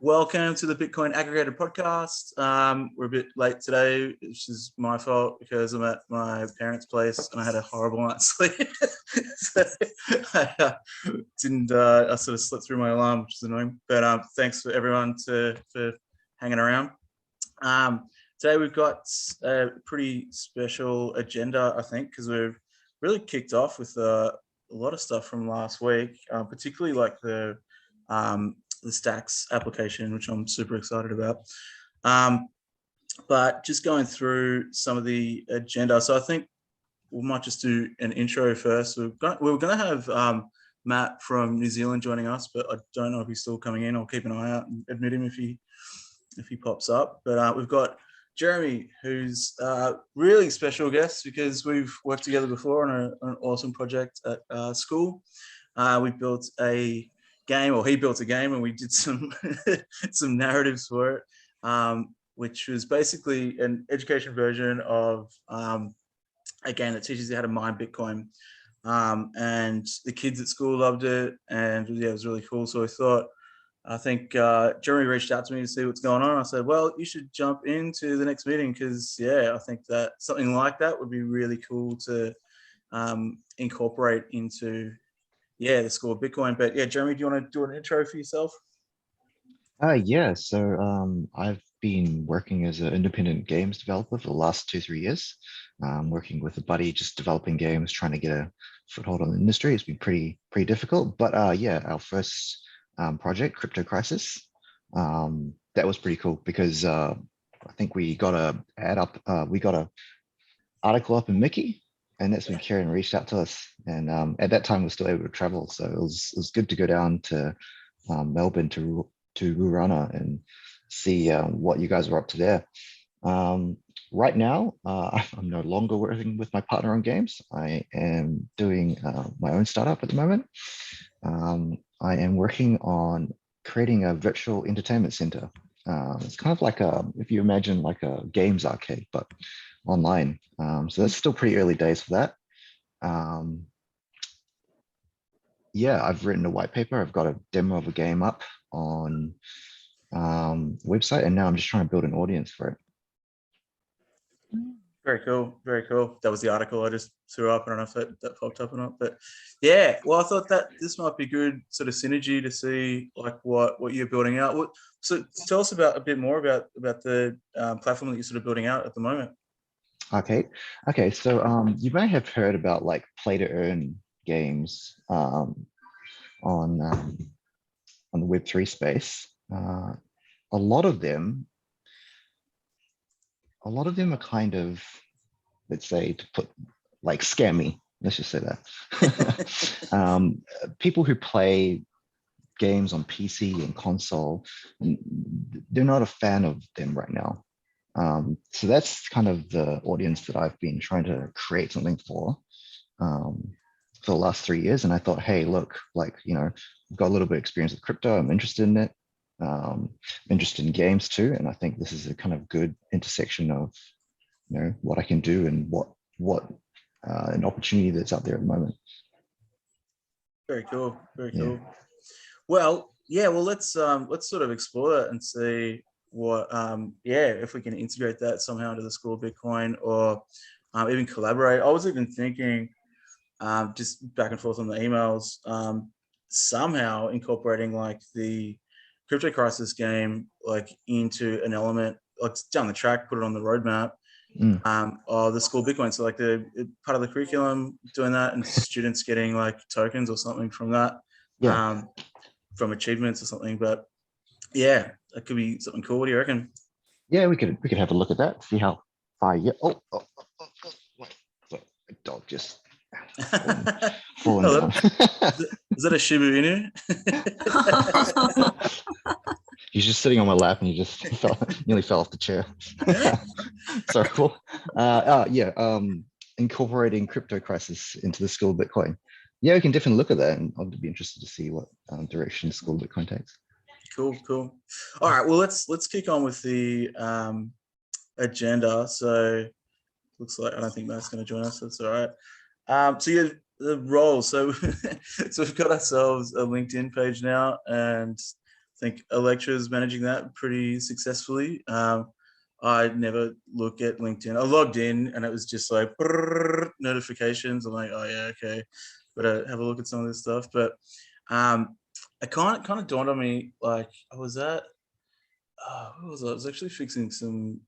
Welcome to the Bitcoin Aggregated podcast. We're a bit late today, which is my fault because I'm at my parents' place and I had a horrible night's sleep. So I I sort of slept through my alarm, which is annoying. But thanks for everyone for hanging around. Today we've got a pretty special agenda, I think, because we've really kicked off with a lot of stuff from last week, particularly like the Stacks application, which I'm super excited about. But just going through some of the agenda. So I think we might just do an intro first. We were going to have Matt from New Zealand joining us, but I don't know if he's still coming in. I'll keep an eye out and admit him if he pops up. But we've got Jeremy, who's a really special guest because we've worked together before on an awesome project at school. We built a game, or he built a game, and we did some some narratives for it, which was basically an education version of a game that teaches you how to mine Bitcoin. And the kids at school loved it, and yeah, it was really cool. So I think Jeremy reached out to me to see what's going on. I said, well, you should jump into the next meeting because, yeah, I think that something like that would be really cool to incorporate into the School of Bitcoin. But yeah, Jeremy, do you want to do an intro for yourself? Yeah, so I've been working as an independent games developer for the last 2-3 years, working with a buddy, just developing games, trying to get a foothold on the industry. It's been pretty difficult, but yeah, our first project, Crypto Crisis, that was pretty cool because I think we got we got a article up in Mickey, and that's when Kieran reached out to us. And at that time, we were still able to travel, so it was good to go down to Melbourne to Roorana and see what you guys were up to there. Right now, I'm no longer working with my partner on games. I am doing my own startup at the moment. I am working on creating a virtual entertainment center. It's kind of like if you imagine like a games arcade, but online. So that's still pretty early days for that. Yeah, I've written a white paper. I've got a demo of a game up on website, and now I'm just trying to build an audience for it. Very cool, very cool. That was the article I just threw up. I don't know if that popped up or not, but yeah. Well, I thought that this might be good sort of synergy to see like what you're building out. So tell us a bit more about the platform that you're sort of building out at the moment. Okay. So you may have heard about like play to earn games on the Web3 space. A lot of them are kind of, let's say, to put like scammy. Let's just say that. People who play games on PC and console, they're not a fan of them right now. So that's kind of the audience that I've been trying to create something for the last 3 years. And I thought, hey, look, like, I've got a little bit of experience with crypto. I'm interested in it. I'm interested in games too. And I think this is a kind of good intersection of, what I can do and what an opportunity that's out there at the moment. Very cool. Very cool. Well, yeah. Well, let's sort of explore that and see what if we can integrate that somehow into the School of Bitcoin, or even collaborate. I was even thinking just back and forth on the emails, somehow incorporating like the Crypto Crisis game like into an element, like down the track, put it on the roadmap of the School of Bitcoin. So like the part of the curriculum doing that, and students getting like tokens or something from that, from achievements or something. But yeah, that could be something cool. What do you reckon? Yeah, we could have a look at that, see how far you get. Oh, the dog just falling down. Is that a Shiba Inu? He's just sitting on my lap and he just nearly fell off the chair. Sorry, cool. Incorporating Crypto Crisis into the School of Bitcoin. Yeah, we can definitely look at that, and I'd be interested to see what direction the School of Bitcoin takes. Cool. All right, well, let's kick on with the agenda. So looks like I don't think Matt's going to join us. That's all right. So yeah, the role. So we've got ourselves a LinkedIn page now, and think Electra is managing that pretty successfully. I never look at LinkedIn. I logged in and it was just like notifications. I'm like, oh yeah, okay, but have a look at some of this stuff. But it kind of dawned on me, like I was at, what was I? I was actually fixing some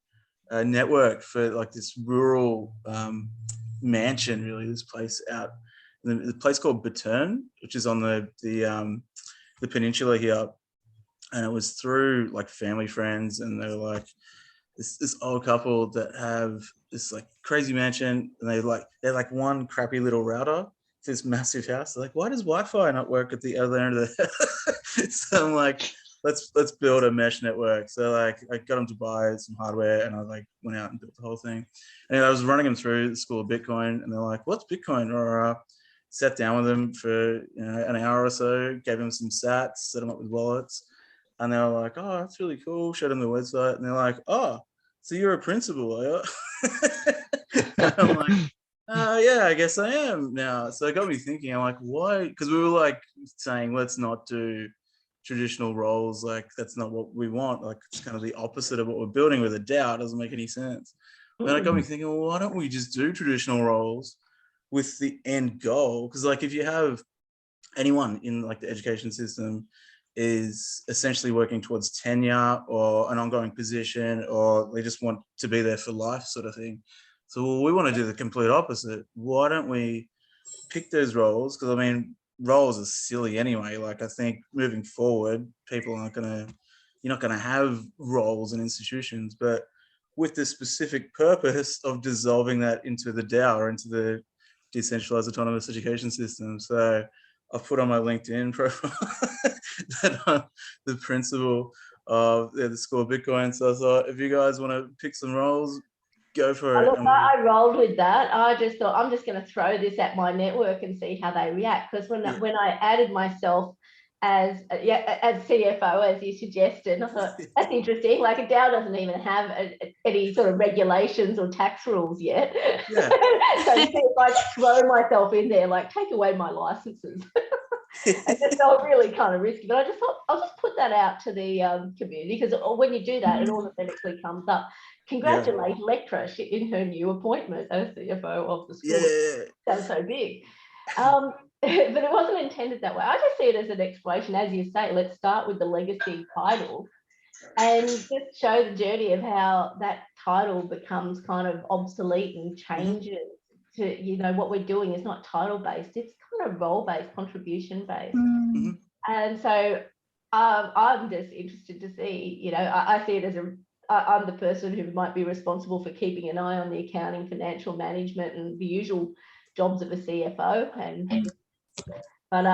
network for like this rural mansion, really. This place out, the place called Bittern, which is on the peninsula here, and it was through like family friends, and they were like this old couple that have this like crazy mansion, and they're like one crappy little router to this massive house. They're like, why does Wi-Fi not work at the other end of the house? So I'm like, let's build a mesh network. So like I got them to buy some hardware, and I like went out and built the whole thing. And I was running them through the School of Bitcoin, and they're like, what's Bitcoin? Or sat down with them for an hour or so, gave them some sats, set them up with wallets. And they were like, oh, that's really cool. Showed them the website. And they're like, oh, so you're a principal, are you? And I'm like, yeah, I guess I am now. So it got me thinking, I'm like, why? Because we were like saying, let's not do traditional roles. Like, that's not what we want. Like, it's kind of the opposite of what we're building with a DAO. It doesn't make any sense. Then it got me thinking, well, why don't we just do traditional roles with the end goal? Because like, if you have anyone in like the education system is essentially working towards tenure or an ongoing position, or they just want to be there for life sort of thing. So we want to do the complete opposite. Why don't we pick those roles? Because I mean, roles are silly anyway. Like I think moving forward, people aren't you're not gonna have roles in institutions, but with the specific purpose of dissolving that into the DAO or into the decentralized autonomous education system. So I've put on my LinkedIn profile that I'm the principal of the School of Bitcoin. So I thought, if you guys want to pick some roles, go for it. Look, I rolled with that. I just thought, I'm just going to throw this at my network and see how they react. Because when I added myself as CFO, as you suggested, I thought, that's interesting. Like a DAO doesn't even have any sort of regulations or tax rules yet. Yeah. So if I throw myself in there, like take away my licenses. I just felt really kind of risky, but I just thought I'll just put that out to the community, because when you do that, it automatically comes up. Congratulate Electra in her new appointment as CFO of the school. Yeah. Sounds so big. But it wasn't intended that way. I just see it as an exploration. As you say, let's start with the legacy title and just show the journey of how that title becomes kind of obsolete and changes to, what we're doing is not title based, it's kind of role based, contribution based. And so I'm just interested to see, I see it as I'm the person who might be responsible for keeping an eye on the accounting, financial management, and the usual jobs of a CFO. But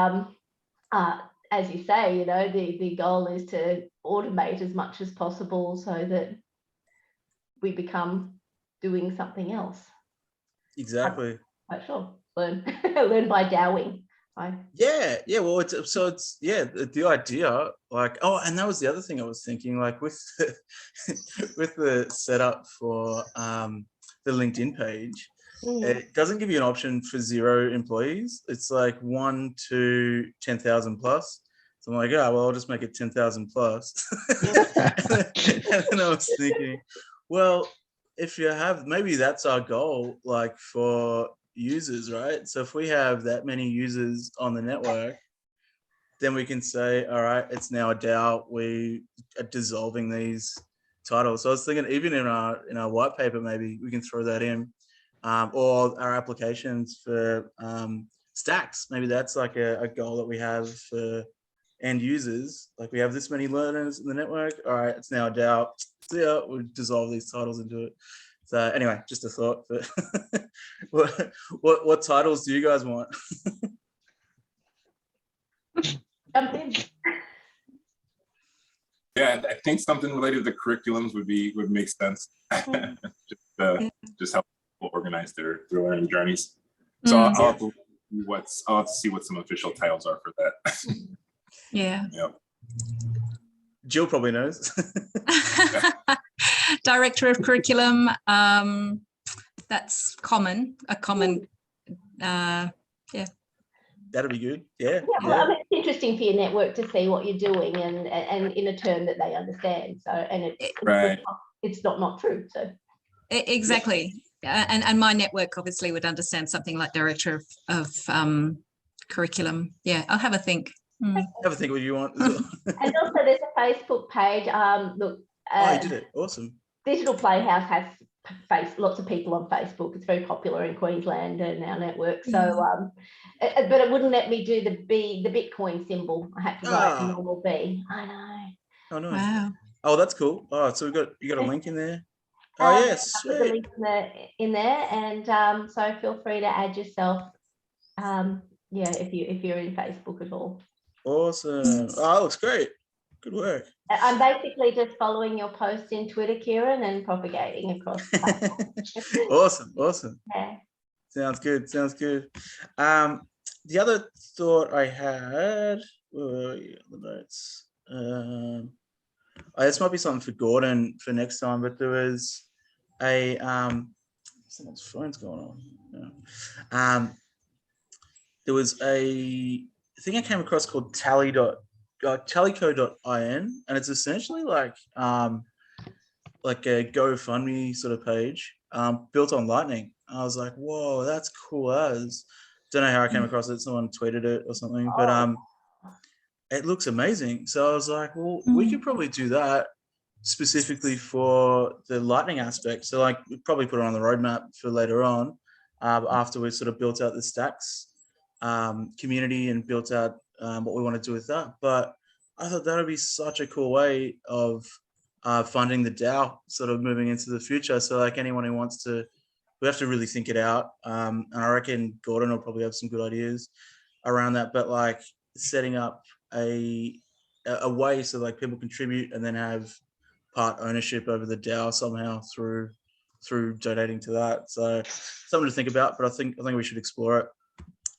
as you say, the goal is to automate as much as possible so that we become doing something else. Exactly. Sure. Learn by DAOing. Yeah. Well, the idea, like, and that was the other thing I was thinking, like with the setup for the LinkedIn page, it doesn't give you an option for 0 employees. It's like 1 to 10,000 plus. So I'm like, I'll just make it 10,000 plus. And then I was thinking, well, if you have, maybe that's our goal, like for users, right? So if we have that many users on the network, then we can say, all right, it's now a DAO. We are dissolving these titles. So I was thinking, even in our white paper, maybe we can throw that in, or our applications for stacks. Maybe that's like a goal that we have for end users. Like we have this many learners in the network. All right, it's now a DAO. So we'll dissolve these titles into it. So anyway, just a thought. But what titles do you guys want? Yeah, I think something related to curriculums would make sense. just help people organize their learning journeys. So I'll have to see what some official titles are for that. Yeah. Yep. Jill probably knows. Director of curriculum. That's common. A common. Yeah. that'd be good. Yeah. Yeah, well, I mean, it's interesting for your network to see what you're doing and in a term that they understand. So, and it's not true. So exactly. And my network obviously would understand something like director of curriculum. Yeah, I'll have a think. Have a think what you want as well. And also there's a Facebook page. Look, oh, you did it. Awesome. Digital Playhouse has lots of people on Facebook. It's very popular in Queensland and our network. So, but it wouldn't let me do the Bitcoin symbol. I had to write a normal B. I know. Oh, nice. Wow. Oh, that's cool. Oh, so you got a link in there. Oh, yes. I put the link in there, and so feel free to add yourself. Yeah, if you're in Facebook at all. Awesome. Oh, that looks great. Good work. I'm basically just following your post in Twitter, Kieran, and propagating across. Awesome. Yeah. Sounds good. The other thought I had, the notes. This might be something for Gordon for next time, but there was a someone's phone's going on. Yeah. There was a thing I came across called Teleco.in, and it's essentially like a GoFundMe sort of page built on Lightning. I was like, whoa, that's cool as. Don't know how I came across it. Someone tweeted it or something, but it looks amazing. So I was like, well, we could probably do that specifically for the Lightning aspect. So like, we'd probably put it on the roadmap for later on after we've sort of built out the Stacks community and built out what we want to do with that. But I thought that would be such a cool way of funding the DAO sort of moving into the future. So like anyone who wants to, we have to really think it out. And I reckon Gordon will probably have some good ideas around that, but like setting up a way so like people contribute and then have part ownership over the DAO somehow through donating to that. So something to think about, but I think we should explore it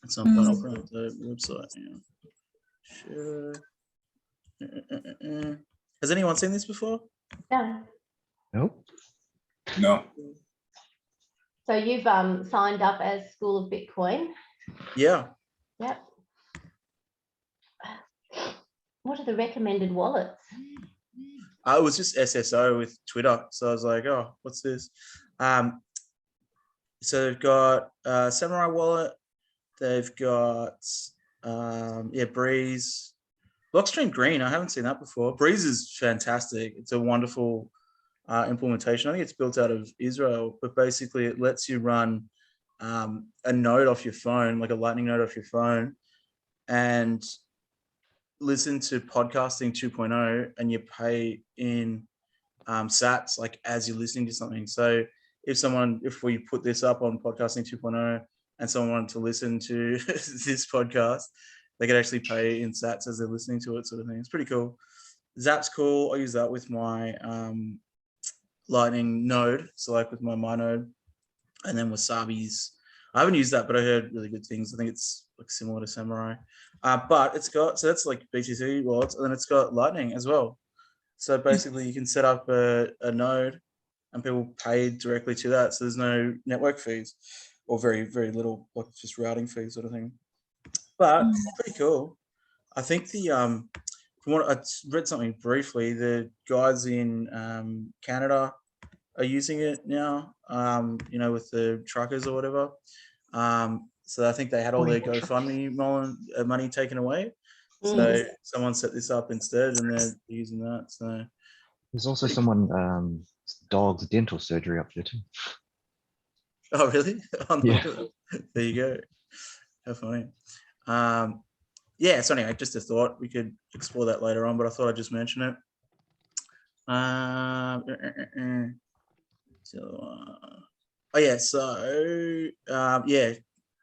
at some point. I'll put it on the website. Yeah. Sure. Has anyone seen this before? No. Nope. No. So you've signed up as School of Bitcoin. Yeah. Yep. What are the recommended wallets? It was just SSO with Twitter. So I was like, oh, what's this? So they've got Samurai Wallet. They've got, Breeze. Blockstream Green, I haven't seen that before. Breeze is fantastic. It's a wonderful implementation. I think it's built out of Israel, but basically it lets you run a node off your phone, like a Lightning node off your phone, and listen to podcasting 2.0, and you pay in sats like as you're listening to something. So if we put this up on podcasting 2.0 and someone wanted to listen to this podcast, they could actually pay in sats as they're listening to it, sort of thing. It's pretty cool. Zap's cool. I use that with my Lightning node, so like with my node, and then Wasabi's. I haven't used that, but I heard really good things. I think it's like similar to Samurai, but it's got, so that's like BTC wallets, and then it's got Lightning as well. So basically, you can set up a node, and people pay directly to that. So there's no network fees, or very, very little, like just routing fees, sort of thing. But pretty cool. I think I read something briefly. The guys in Canada are using it now, with the truckers or whatever. So I think they had all their GoFundMe money taken away. So someone set this up instead, and they're using that. So there's also someone dog's dental surgery up there too. Oh, really? Yeah. There you go. How funny. So anyway, just a thought. We could explore that later on, but I thought I'd just mention it.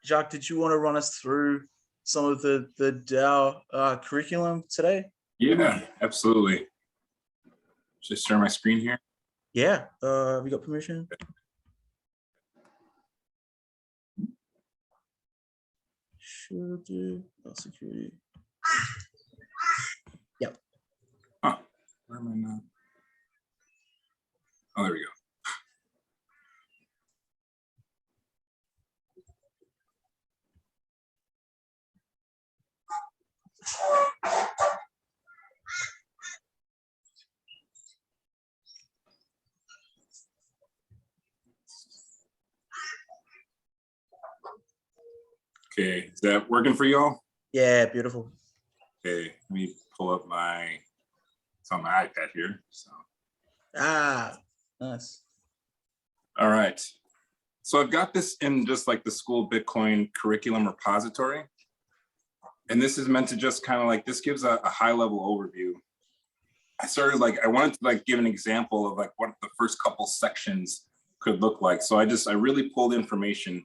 Jacques, did you want to run us through some of the DAO curriculum today? Yeah, absolutely. Just share my screen here. Yeah. Have you got permission? Sure do. Security. Yep. Oh, where am I now? Oh, there we go. Okay, is that working for y'all? Yeah, beautiful. Okay, let me pull up it's on my iPad here. So, Ah, nice. all right. So I've got this in just like the School of Bitcoin curriculum repository. And this is meant to just kind of like, this gives a high level overview. I wanted to like give an example of like what the first couple sections could look like. So I really pulled information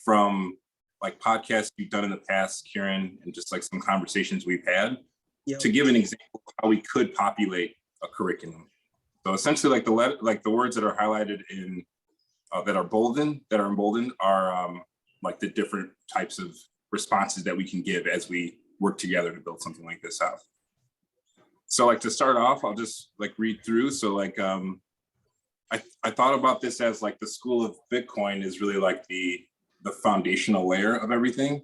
from like podcasts we've done in the past, Kieran, and just like some conversations we've had to give an example of how we could populate a curriculum. So essentially like the words that are highlighted in, that are emboldened are like the different types of responses that we can give as we work together to build something like this out. So like to start off, I'll just like read through. So like I thought about this as like the School of Bitcoin is really like the foundational layer of everything.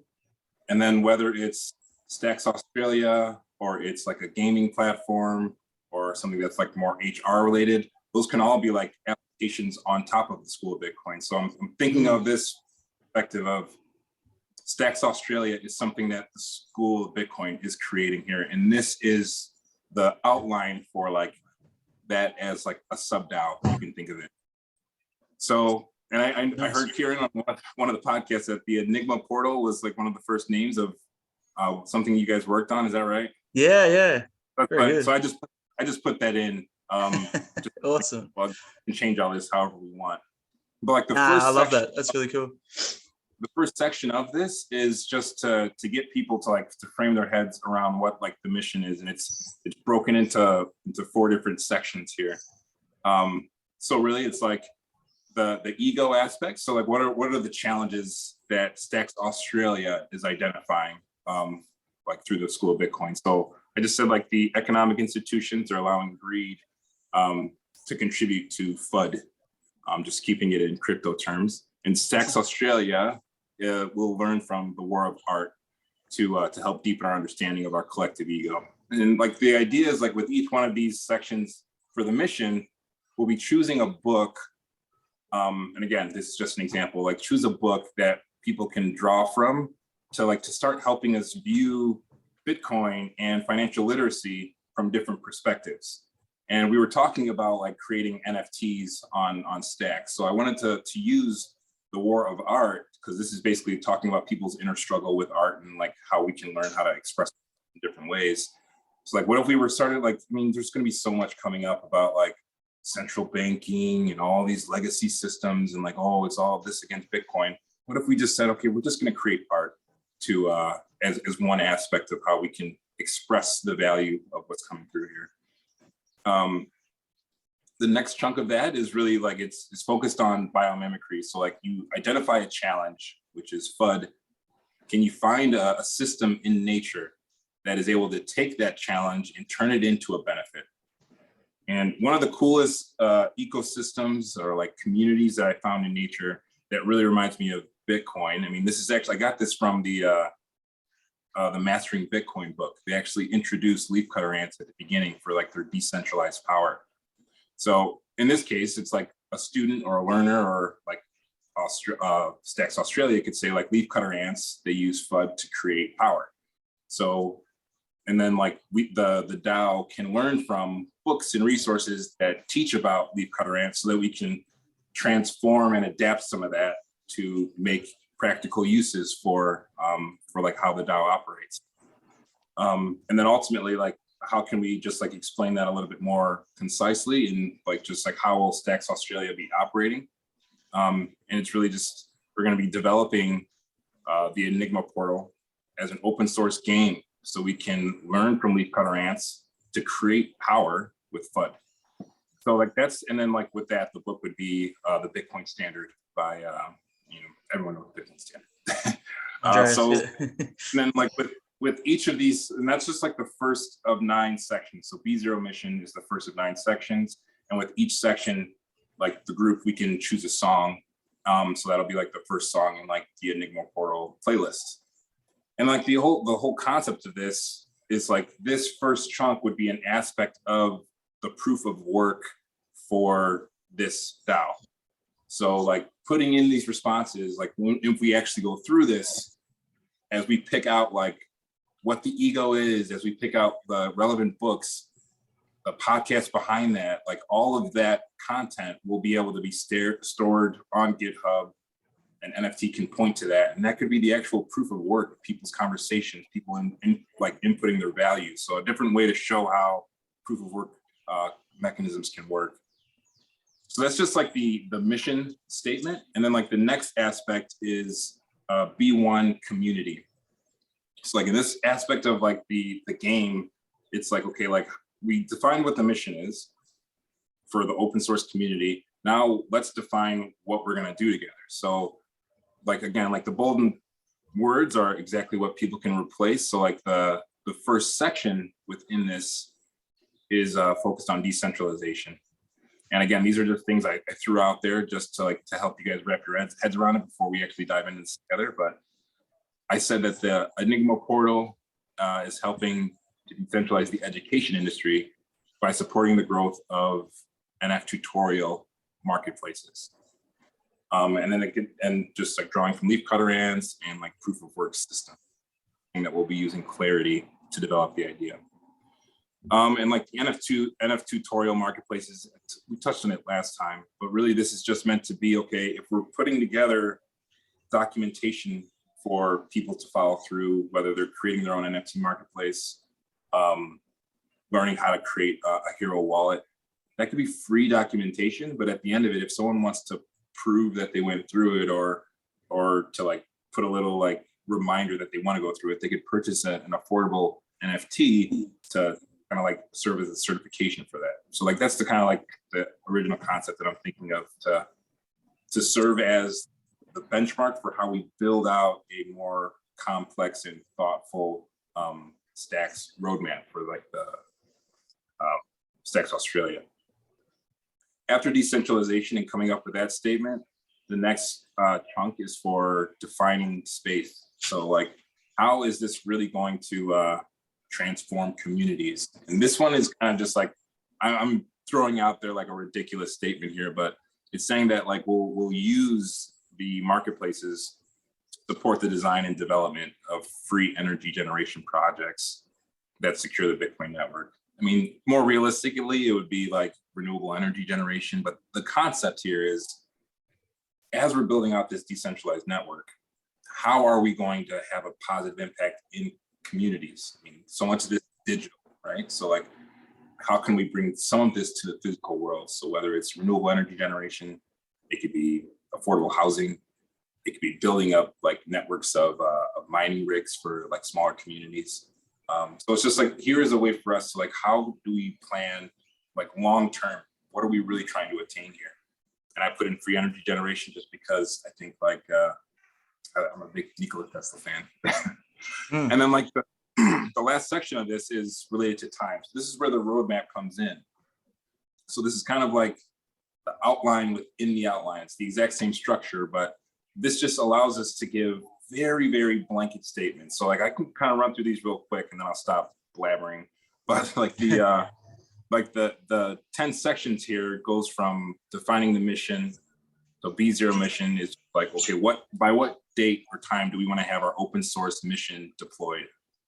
And then whether it's Stacks Australia or it's like a gaming platform or something that's like more HR related, those can all be like applications on top of the School of Bitcoin. So I'm thinking of this perspective of Stacks Australia is something that the School of Bitcoin is creating here. And this is the outline for like that as like a sub-DAO, you can think of it. So, and I heard Kieran on one of the podcasts that the Enigma Portal was like one of the first names of something you guys worked on. Is that right? Yeah. So I just put that in. Awesome. Well, and change all this however we want. But like I love that. That's really cool. The first section of this is just to get people to frame their heads around what like the mission is, and it's broken into 4 different sections here. So really, it's like the ego aspect. So like, what are the challenges that Stacks Australia is identifying, like through the School of Bitcoin? So I just said like the economic institutions are allowing greed to contribute to FUD. Just keeping it in crypto terms. And Stacks Australia will learn from the war of art to help deepen our understanding of our collective ego. And like the idea is like with each one of these sections for the mission, we'll be choosing a book. And again, this is just an example, like choose a book that people can draw from to start helping us view Bitcoin and financial literacy from different perspectives. And we were talking about like creating NFTs on Stacks. So I wanted to use the war of art, because this is basically talking about people's inner struggle with art and like how we can learn how to express it in different ways. So like, what if we were started like, I mean, there's going to be so much coming up about like central banking and all these legacy systems and like, oh, it's all this against Bitcoin. What if we just said, okay, we're just going to create art to as one aspect of how we can express the value of what's coming through here. The next chunk of that is really like it's focused on biomimicry. So like you identify a challenge, which is FUD. Can you find a system in nature that is able to take that challenge and turn it into a benefit? And one of the coolest ecosystems or like communities that I found in nature that really reminds me of Bitcoin. I mean, this is actually, I got this from the Mastering Bitcoin book. They actually introduced leafcutter ants at the beginning for like their decentralized power. So in this case, it's like a student or a learner or like Stacks Australia could say like leafcutter ants, they use FUD to create power. So, and then like the DAO can learn from books and resources that teach about leafcutter ants so that we can transform and adapt some of that to make practical uses for like how the DAO operates. And then ultimately, like, how can we just like explain that a little bit more concisely and like just like how will Stacks Australia be operating? And it's really just, we're going to be developing the Enigma Portal as an open source game so we can learn from leafcutter ants to create power with FUD. So like that's, and then like with that, the book would be the Bitcoin Standard by, everyone knows the Bitcoin Standard. So and then like with each of these, and that's just like the first of 9 sections. So B0 mission is the first of 9 sections. And with each section, like the group, we can choose a song. So that'll be like the first song in like the Enigma Portal playlist. And like the whole concept of this is like this first chunk would be an aspect of the proof of work for this DAO. So like putting in these responses, like if we actually go through this, as we pick out like what the ego is, as we pick out the relevant books, the podcast behind that, like all of that content will be able to be stored on GitHub, and NFT can point to that. And that could be the actual proof of work, people's conversations, people like inputting their values. So a different way to show how proof of work mechanisms can work. So that's just like the mission statement. And then like the next aspect is B1 community. So like in this aspect of like the game, it's like, okay, like we defined what the mission is for the open source community. Now let's define what we're gonna do together. So like, again, like the bold words are exactly what people can replace. So like the first section within this is focused on decentralization. And again, these are just things I threw out there just to help you guys wrap your heads around it before we actually dive into this together. But I said that the Enigma Portal is helping to decentralize the education industry by supporting the growth of NF tutorial marketplaces. And then just like drawing from leaf cutter ants and like proof of work system, that we'll be using Clarity to develop the idea. And like the NF tutorial marketplaces, we touched on it last time, but really this is just meant to be, okay, if we're putting together documentation for people to follow through, whether they're creating their own NFT marketplace, learning how to create a hero wallet, that could be free documentation. But at the end of it, if someone wants to prove that they went through it, or to like put a little like reminder that they want to go through it, they could purchase an affordable NFT to kind of like serve as a certification for that. So like that's the kind of like the original concept that I'm thinking of to serve as the benchmark for how we build out a more complex and thoughtful Stacks roadmap for like the Stacks Australia. After decentralization and coming up with that statement, the next chunk is for defining space. So like, how is this really going to transform communities? And this one is kind of just like, I'm throwing out there like a ridiculous statement here, but it's saying that like we'll use the marketplaces to support the design and development of free energy generation projects that secure the Bitcoin network. I mean, more realistically, it would be like renewable energy generation, but the concept here is, as we're building out this decentralized network, how are we going to have a positive impact in communities? I mean, so much of this is digital, right? So like, how can we bring some of this to the physical world? So whether it's renewable energy generation, it could be affordable housing, it could be building up like networks of mining rigs for like smaller communities. So it's just like, here is a way for us to like, how do we plan like long-term? What are we really trying to attain here? And I put in free energy generation just because I think like, I'm a big Nikola Tesla fan. And then like the last section of this is related to time. So this is where the roadmap comes in. So this is kind of like the outline within the outline. It's the exact same structure, but this just allows us to give very, very blanket statements. So like I can kind of run through these real quick and then I'll stop blabbering. But like the like the 10 sections here goes from defining the mission. So B0 mission is like, okay, by what date or time do we want to have our open source mission deployed?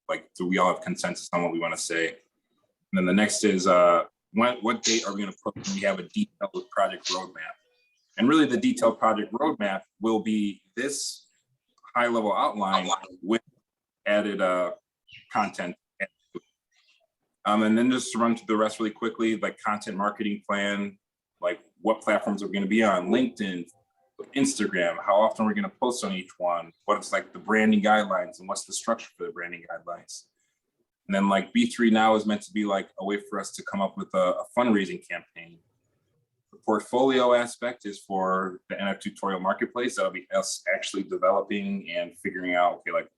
Like, do we all have consensus on what we want to say? And then the next is what date are we going to put when we have a detailed project roadmap? And really the detailed project roadmap will be this high level outline with added content. And then just to run through the rest really quickly, like content marketing plan, like what platforms are we going to be on, LinkedIn, Instagram, how often we're going to post on each one, what's like the branding guidelines and what's the structure for the branding guidelines. And then like B3 now is meant to be like a way for us to come up with a fundraising campaign. The portfolio aspect is for the NF tutorial marketplace. That'll be us actually developing and figuring out, okay, like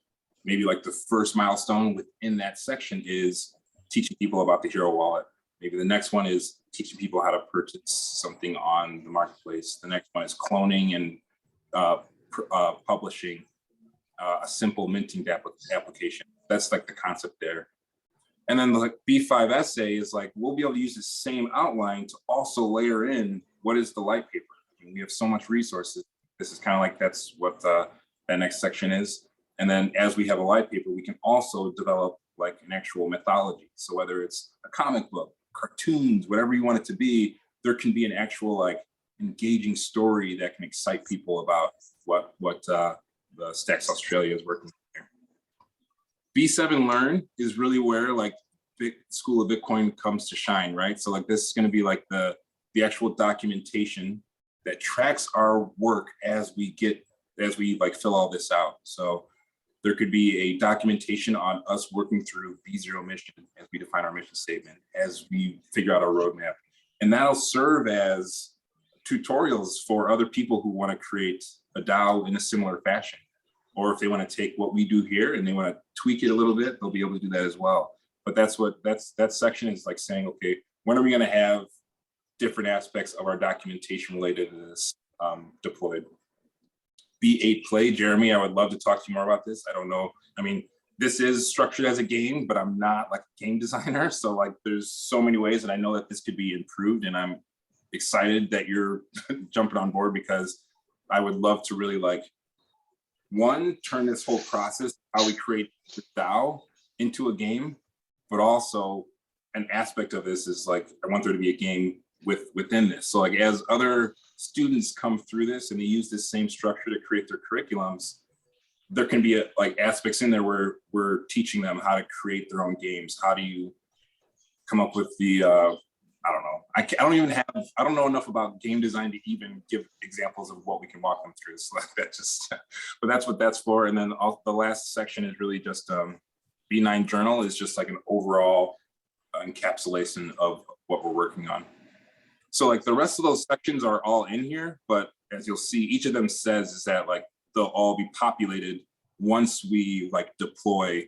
maybe like the first milestone within that section is teaching people about the Hero Wallet. Maybe the next one is teaching people how to purchase something on the marketplace. The next one is cloning and publishing a simple minting application. That's like the concept there. And then the like B5 essay is like, we'll be able to use the same outline to also layer in what is the light paper. I mean, we have so much resources. This is kind of like, that's what that next section is. And then as we have a white paper, we can also develop like an actual mythology. So whether it's a comic book, cartoons, whatever you want it to be, there can be an actual like engaging story that can excite people about what the Stacks Australia is working on here. B7 Learn is really where like School of Bitcoin comes to shine, right? So like this is going to be like the actual documentation that tracks our work as we like fill all this out. So there could be a documentation on us working through B0 mission as we define our mission statement, as we figure out our roadmap. And that'll serve as tutorials for other people who want to create a DAO in a similar fashion. Or if they want to take what we do here and they want to tweak it a little bit, they'll be able to do that as well. But that section is like saying, okay, when are we going to have different aspects of our documentation related to this deployed? B8 Play, Jeremy, I would love to talk to you more about this. I don't know. I mean, this is structured as a game, but I'm not like a game designer. So like there's so many ways that I know that this could be improved, and I'm excited that you're jumping on board, because I would love to really like, one, turn this whole process, how we create the DAO, into a game, but also an aspect of this is like, I want there to be a game within this. So like as other students come through this and they use this same structure to create their curriculums, there can be like aspects in there where we're teaching them how to create their own games. How do you come up with the, I don't know. I don't know enough about game design to even give examples of what we can walk them through. So that just, but that's what that's for. And then the last section is really just B9 Journal is just like an overall encapsulation of what we're working on. So like the rest of those sections are all in here, but as you'll see, each of them says is that like they'll all be populated once we like deploy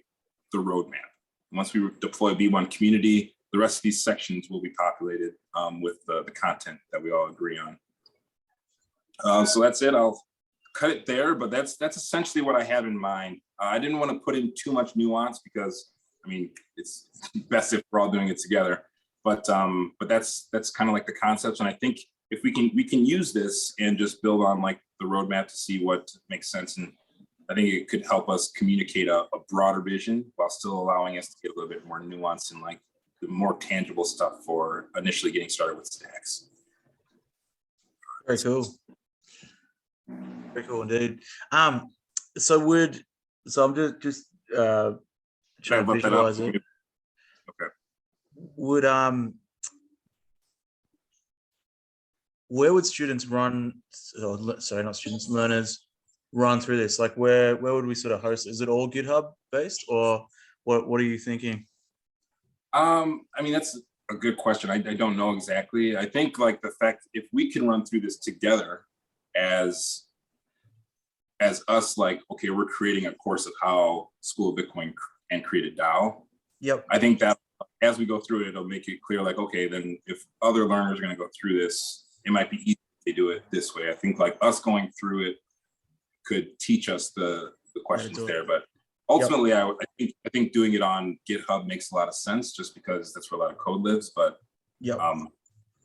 the roadmap. Once we deploy B1 community, the rest of these sections will be populated with the content that we all agree on. So that's it. I'll cut it there, but that's essentially what I have in mind. I didn't want to put in too much nuance because, I mean, it's best if we're all doing it together. But that's kind of like the concepts, and I think if we can use this and just build on like the roadmap to see what makes sense, and I think it could help us communicate a broader vision while still allowing us to get a little bit more nuance and like the more tangible stuff for initially getting started with Stacks. Very cool. Very cool indeed. So I'm just trying to visualize it. Okay. Would where would students run? Sorry, not students, learners run through this? Like where would we sort of host? Is it all GitHub based, or what are you thinking? I mean, that's a good question. I don't know exactly. I think like the fact if we can run through this together as us, like, okay, we're creating a course of how School of Bitcoin and create a DAO. Yep. I think that as we go through it, it'll make it clear, like, okay, then if other learners are going to go through this, it might be easy if they do it this way. I think like us going through it could teach us the questions there, but ultimately, yep. I think doing it on GitHub makes a lot of sense just because that's where a lot of code lives. But yep.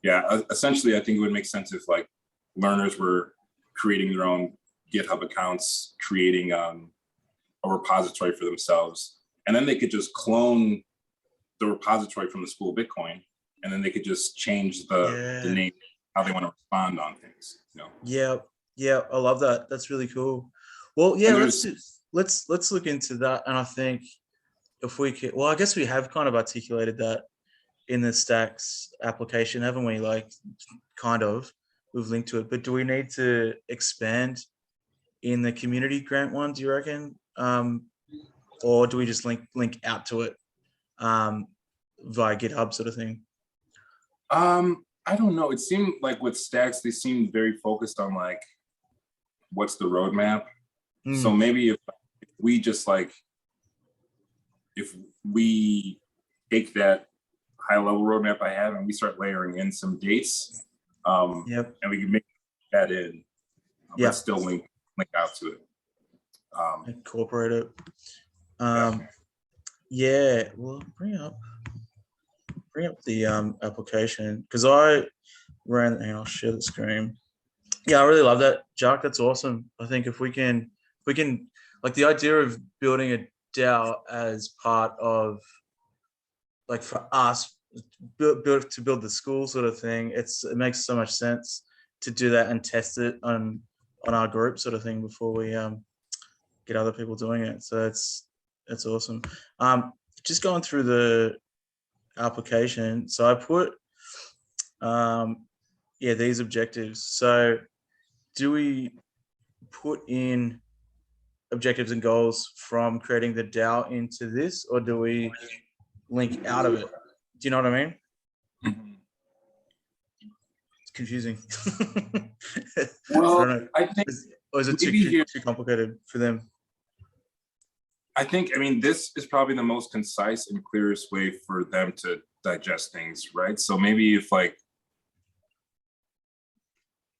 Yeah, essentially, I think it would make sense if like learners were creating their own GitHub accounts, creating a repository for themselves, and then they could just clone the repository from the School of Bitcoin, and then they could just change the name, how they want to respond on things. You know? Yeah, I love that. That's really cool. Well, yeah, let's look into that. And I think if we could, well, I guess we have kind of articulated that in the Stacks application, haven't we? Like, kind of, we've linked to it. But do we need to expand in the community grant one, do you reckon? Or do we just link out to it via GitHub sort of thing? I don't know. It seemed like with Stacks, they seemed very focused on like, what's the roadmap? So maybe if we just like, if we take that high level roadmap I have and we start layering in some dates, and we can make that in, but still link out to it. Incorporate it. Well, bring up the application, because I ran, and I'll share the screen. Yeah, I really love that, Jack. That's awesome. I think if we can like the idea of building a DAO as part of, like, for us, build the school sort of thing. It makes so much sense to do that and test it on our group sort of thing before we get other people doing it. So it's awesome. Just going through the application. So I put these objectives. So do we put in objectives and goals from creating the DAO into this, or do we link out of it? Do you know what I mean? Mhm. It's confusing. Well, I don't know. I think Or is it maybe too complicated for them? I mean, this is probably the most concise and clearest way for them to digest things, right? So maybe if, like,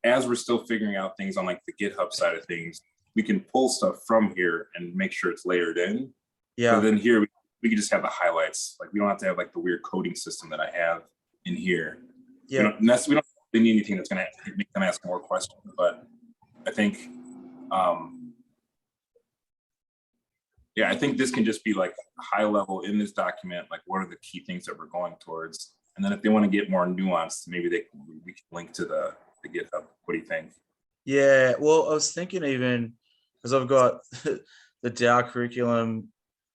as we're still figuring out things on, like, the GitHub side of things, we can pull stuff from here and make sure it's layered in. Yeah. But then here we can just have the highlights. Like, we don't have to have, like, the weird coding system that I have in here. Yeah. We don't really need anything that's going to make them ask more questions. But I think, I think this can just be, like, high level in this document. Like, what are the key things that we're going towards? And then if they want to get more nuanced, maybe we can link to the GitHub. What do you think? Yeah. Well, I was thinking, even because I've got the DAO curriculum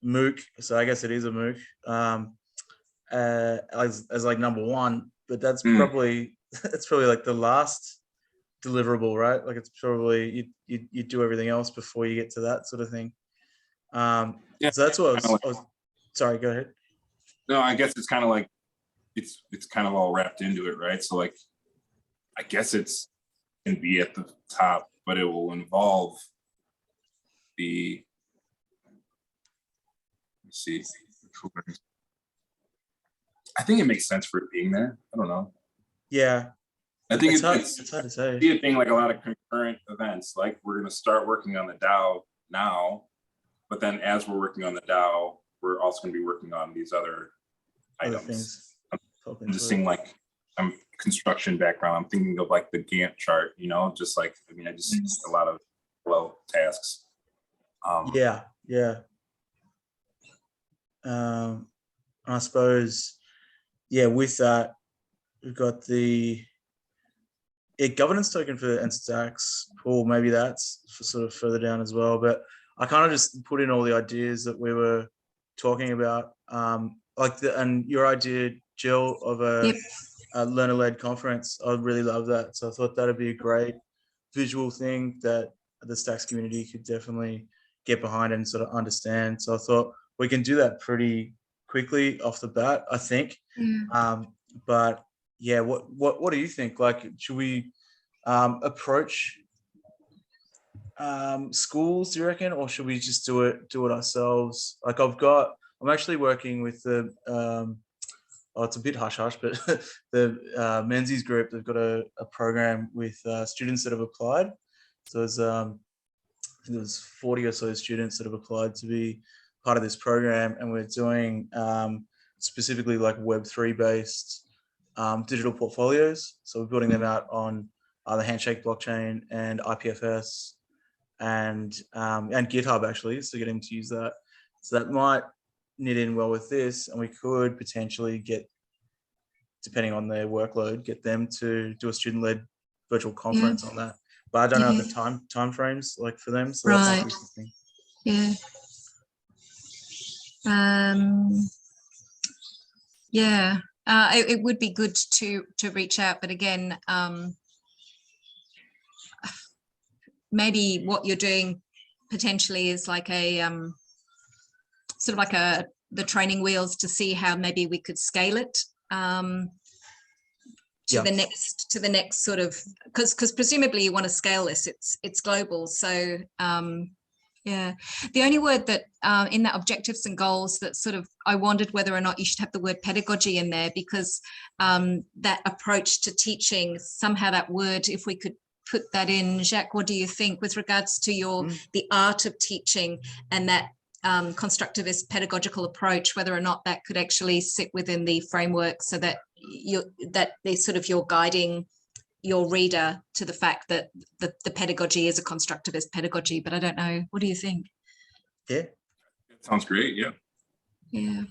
MOOC, so I guess it is a MOOC, as like number one, but that's probably like the last deliverable, right? Like, it's probably you do everything else before you get to that sort of thing. So that's what I was sorry, go ahead. No, I guess it's kind of like it's kind of all wrapped into it, right? So, like, I guess it's can be at the top, but it will involve the, let's see, I think it makes sense for it being there. I don't know. Yeah, I think it's hard to say. See it being like a lot of concurrent events. Like, we're going to start working on the DAO now, but then as we're working on the DAO, we're also going to be working on these other items. Things. I'm just seeing, like, I'm construction background. I'm thinking of, like, the Gantt chart, you know, just like, I mean, I just see a lot of flow tasks. Yeah. I suppose, with that, we've got the governance token for NStax pool. Maybe that's for sort of further down as well. But I kind of just put in all the ideas that we were talking about, and your idea, Jill, of a learner-led conference. I really love that. So I thought that'd be a great visual thing that the Stacks community could definitely get behind and sort of understand. So I thought we can do that pretty quickly off the bat, I think. But yeah, what do you think? Like, should we approach schools, do you reckon, or should we just do it ourselves? Like, I'm actually working with the it's a bit hush-hush, but the Menzies group, they've got a program with students that have applied. So there's 40 or so students that have applied to be part of this program, and we're doing specifically, like, Web3 based digital portfolios. So we're building them out on the Handshake blockchain and IPFS and GitHub, actually, so getting to use that. So that might knit in well with this, and we could potentially get, depending on their workload, get them to do a student-led virtual conference on that. But I don't know the time frames, like, for them. So that might be something. It would be good to reach out, but again, maybe what you're doing potentially is like a sort of like the training wheels to see how maybe we could scale it to the next sort of, because presumably you want to scale this. It's global. So the only word that in that objectives and goals that sort of, I wondered whether or not you should have the word pedagogy in there, because that approach to teaching, somehow that word, if we could put that in. Jacques, what do you think with regards to the art of teaching and that constructivist pedagogical approach, whether or not that could actually sit within the framework, so that you're guiding your reader to the fact that the pedagogy is a constructivist pedagogy? But I don't know. What do you think? Yeah, That sounds great. Yeah. Yeah.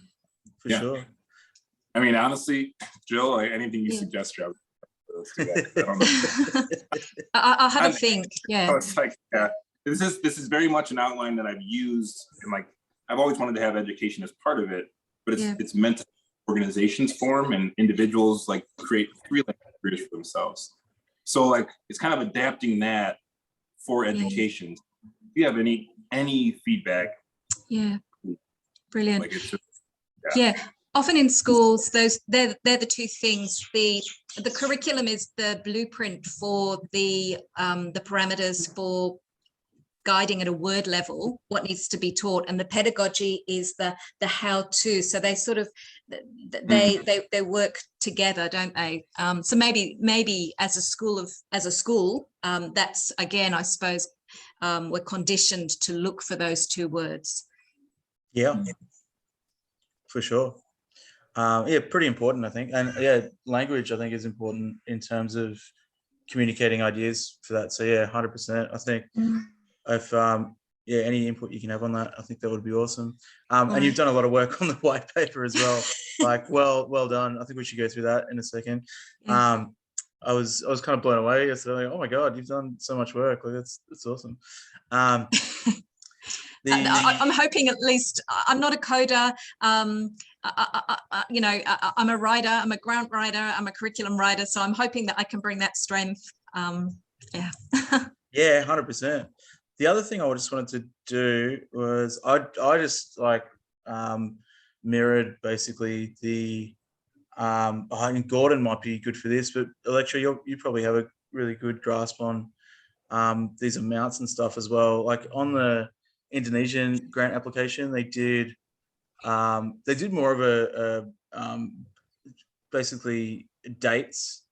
for Yeah. sure. I mean, honestly, Jill, like, anything you Yeah. suggest, Trevor, let's do that. I don't know. I'll have a think. Yeah. It's like, yeah, this is very much an outline that I've used, and like I've always wanted to have education as part of it, but it's meant to organizations form and individuals like create freelance careers for themselves. So like it's kind of adapting that for education. Do you have any feedback? Yeah. Brilliant. Like it's just, yeah. Often in schools, they're the two things. The curriculum is the blueprint for the parameters for guiding at a word level what needs to be taught, and the pedagogy is the how-to. So they sort of they work together, don't they? So maybe as a school, that's again, I suppose, we're conditioned to look for those two words. Yeah, for sure. Yeah, pretty important, I think. And yeah, language, I think, is important in terms of communicating ideas for that. So yeah, 100%. I think if yeah, any input you can have on that, I think that would be awesome. And you've done a lot of work on the white paper as well. Like, well done. I think we should go through that in a second. Yeah. I was kind of blown away yesterday. Like, oh my God, you've done so much work. Like that's awesome. I'm hoping at least. I'm not a coder. You know, I'm a writer. I'm a grant writer. I'm a curriculum writer. So I'm hoping that I can bring that strength. Yeah. Yeah, 100%. The other thing I just wanted to do was I just like mirrored basically the I think Gordon might be good for this, but Electra, you probably have a really good grasp on these amounts and stuff as well. Like on the Indonesian grant application, they did more of a basically dates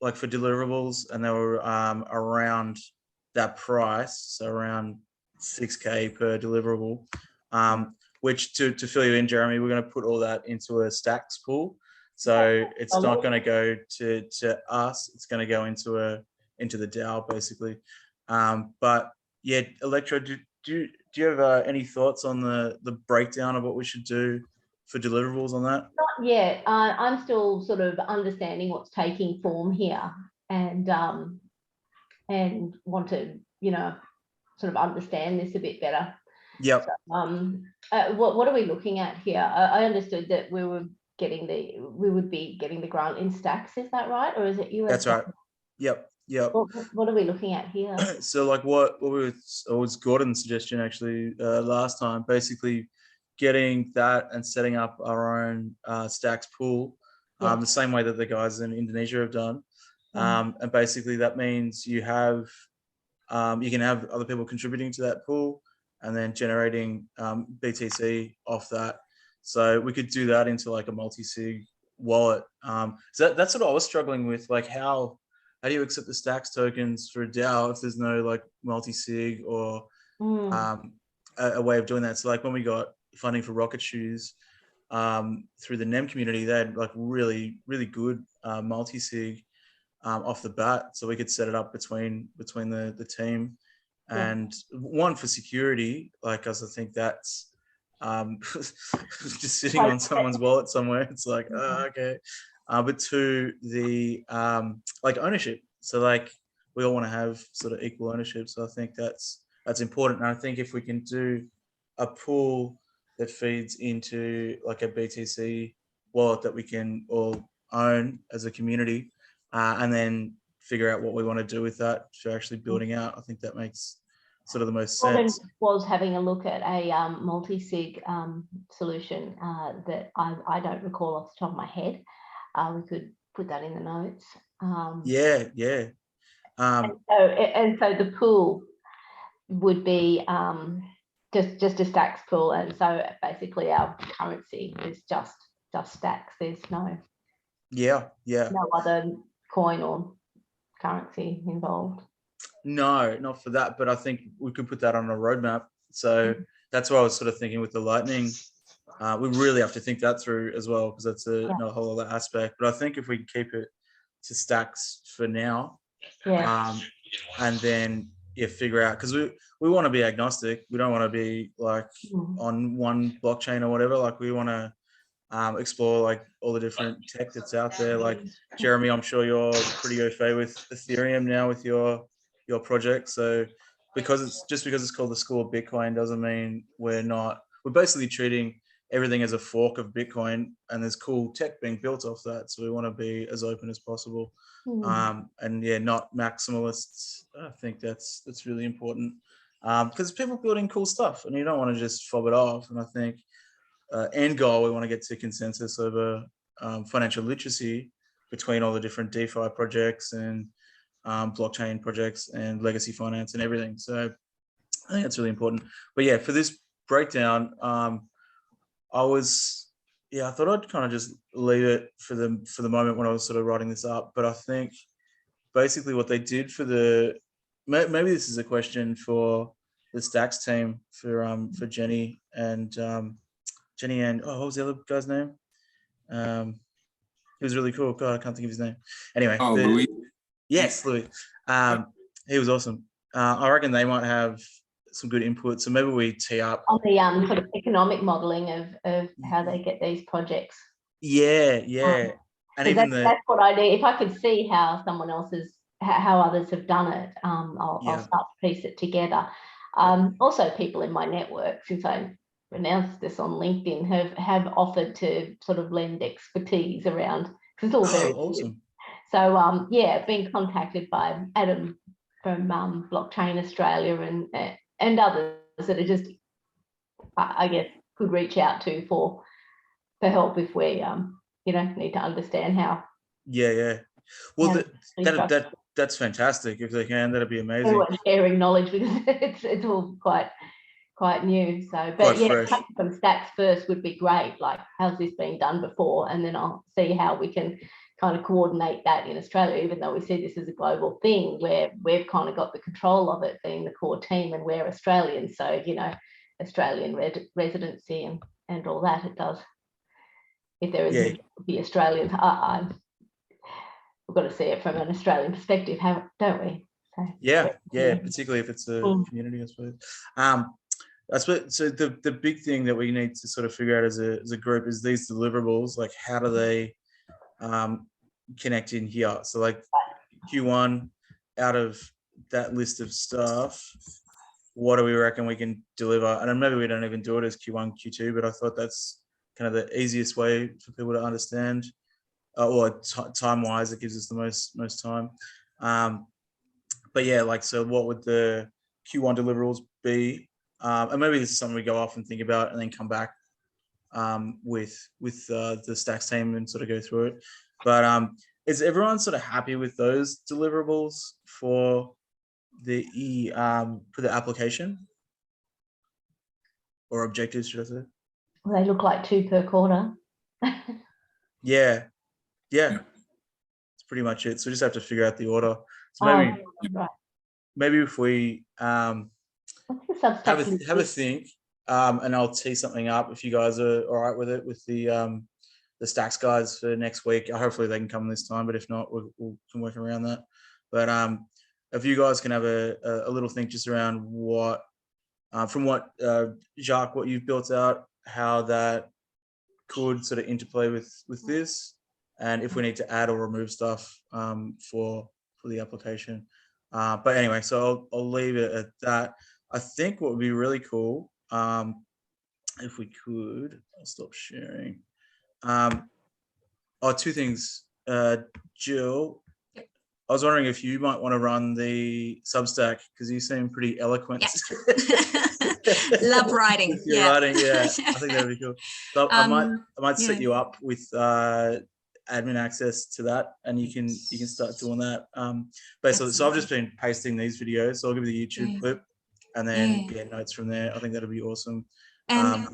like for deliverables, and they were around that price, so around 6K per deliverable, which to fill you in, Jeremy, we're going to put all that into a stacks pool. So it's not going to go to us, it's going to go into the DAO basically. But yeah, Electra, do you have any thoughts on the breakdown of what we should do for deliverables on that? Not yet. I'm still sort of understanding what's taking form here, and want to, you know, sort of understand this a bit better. Yep. So, what are we looking at here? I understood that we would be getting the grant in stacks. Is that right, or is it US? That's right. Yep. What are we looking at here? So like what was Gordon's suggestion actually last time, basically getting that and setting up our own stacks pool, the same way that the guys in Indonesia have done. And basically that means you can have other people contributing to that pool and then generating BTC off that. So we could do that into like a multi-sig wallet. So that's what I was struggling with, like how do you accept the stacks tokens for a DAO if there's no like multi-sig or a way of doing that? So like when we got funding for Rocket Shoes through the NEM community, they had like really, really good multi-sig off the bat. So we could set it up between the team, and one for security, like, as I think that's just sitting on someone's wallet somewhere. It's like, okay. But two, the like ownership. So like we all want to have sort of equal ownership. So I think that's important. And I think if we can do a pool that feeds into like a BTC wallet that we can all own as a community, and then figure out what we want to do with that for actually building out, I think that makes sort of the most sense. Was having a look at a multi-sig solution that I don't recall off the top of my head. We could put that in the notes. Yeah. And so the pool would be just a stacks pool, and so basically our currency is just stacks. There's no other coin or currency involved. No, not for that, but I think we could put that on a roadmap. So that's what I was sort of thinking with the Lightning. We really have to think that through as well, because that's a whole other aspect. But I think if we can keep it to stacks for now, and then figure out, because we want to be agnostic. We don't want to be like on one blockchain or whatever. Like we want to explore like all the different tech that's out there. Like Jeremy, I'm sure you're pretty au fait with Ethereum now with your project. So because it's called the School of Bitcoin doesn't mean we're basically treating everything as a fork of Bitcoin, and there's cool tech being built off that. So we want to be as open as possible. And yeah, not maximalists. I think that's really important, because people building cool stuff and you don't want to just fob it off. And I think end goal, we want to get to consensus over financial literacy between all the different DeFi projects and blockchain projects and legacy finance and everything. So I think that's really important. But yeah, for this breakdown, I thought I'd kind of just leave it for the moment when I was sort of writing this up. But I think basically what they did for maybe this is a question for the Stacks team, for Jenny and what was the other guy's name? He was really cool. God, I can't think of his name. Anyway. Louis. Yes, Louis. He was awesome. I reckon they might have some good input. So maybe we tee up on the sort of economic modelling of how they get these projects. Yeah. And even that's what I need. If I could see how someone else's, how others have done it, I'll start to piece it together. Also, people in my network, since I announced this on LinkedIn, have offered to sort of lend expertise around, because it's all very awesome. new. So being contacted by Adam from Blockchain Australia and others that are just, I guess, could reach out to for help if we need to understand how. Well, that's fantastic. If they can, that'd be amazing. Everyone's sharing knowledge, because it's all quite new. So, but fresh. From Stacks first would be great. Like, how's this been done before? And then I'll see how we can kind of coordinate that in Australia, even though we see this as a global thing where we've kind of got the control of it, being the core team, and we're Australian. So, Australian residency and all that, it does. If there is the Australian, we've got to see it from an Australian perspective, don't we? So, particularly if it's a community, I suppose. I suppose so. The big thing that we need to sort of figure out as a group is these deliverables. Like, how do they connect in here? So, like Q1, out of that list of stuff, what do we reckon we can deliver? And maybe we don't even do it as Q1, Q2, but I thought that's kind of the easiest way for people to understand. Time-wise, it gives us the most time. But yeah, like, so what would the Q1 deliverables be? And maybe this is something we go off and think about and then come back with the Stacks team and sort of go through it. But is everyone sort of happy with those deliverables for the application, or objectives, should I say? Well, they look like 2 per quarter. Yeah, it's pretty much it. So we just have to figure out the order. So maybe if we have a think, and I'll tee something up if you guys are all right with it, with the Stacks guys for next week. Hopefully they can come this time, but if not, we can work around that. But if you guys can have a little think just around what, from what Jacques, what you've built out, how that could sort of interplay with this, and if we need to add or remove stuff for the application. But anyway, so I'll leave it at that. I think what would be really cool, if we could, I'll stop sharing. 2 things. Jill, I was wondering if you might want to run the Substack, because you seem pretty eloquent. Love writing. Writing, I think that'd be cool. So I might set you up with admin access to that, and you can start doing that. Basically, so I've just been pasting these videos, so I'll give you the YouTube clip and then get notes from there. I think that'll be awesome. And